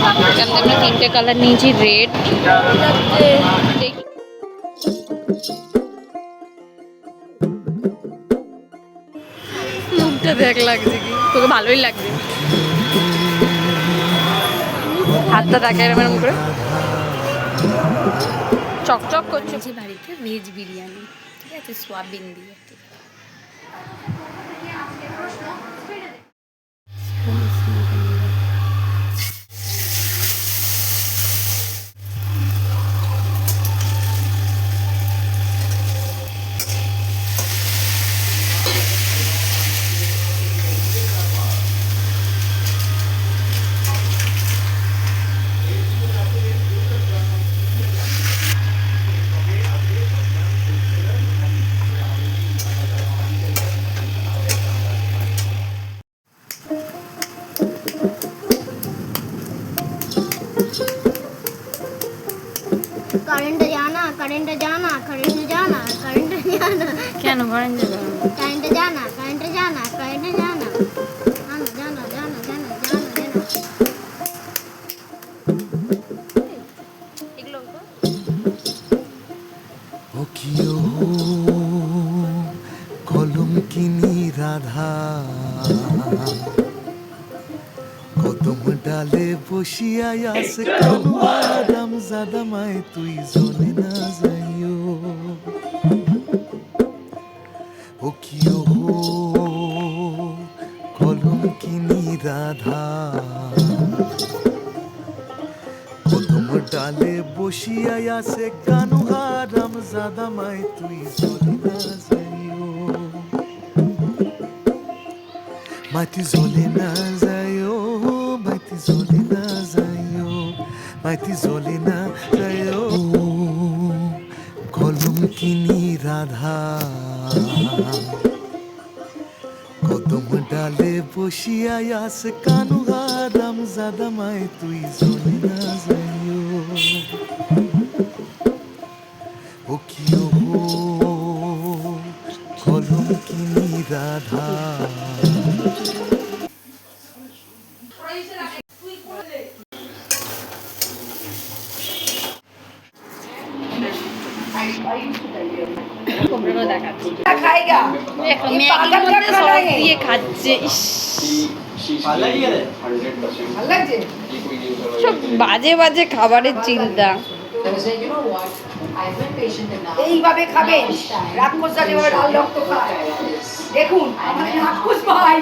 আমরা তিনটে কালার নিয়েছি, রেড, মুখটা দেখ লাগছে কি, তোকে ভালোই লাগছে। হাতটা দেখে এরকম করে চকচক করছে। বাড়িতে ভেজ বিরিয়ানি, ঠিক আছে, সোয়াবিন দিয়ে। करंट जाना, करंट जाना, करंट जाना, करंट जाना। কেন কারেন্ট যাবে? करंट जाना, करंट जाना, करंट जाना, जाना जाना जाना जाना जाना जाना। এগুলো ও কিও কলঙ্কিনী রাধা, কদম ডালে বসিয়া আস কাম জাদামায় তুই জলে না যাইও। ও কিও কলঙ্কিনী রাধা, কদম ডালে বসিয়া আসে কানু হারাম জাদামায় তুই জলে না যাইও। মাটি জ্বলে না যাইও, মাটি জ্বলে না যাইও, মাটি জ্বলে না যাইও। কলঙ্কিনী রাধা, কদম ডালে বসিয়া আস কানু হারাম জাদামায় তুই জ্বলে না যাইও। ও কিও কলঙ্কিনী রাধা। দিয়ে খাচ্ছে, সব বাজে বাজে খাবারের চিন্তা। এইভাবে খাবেন, রাক্ষসরা যেভাবে লাল রক্ত খায়। দেখুন আমাদের রাক্ষস ভাই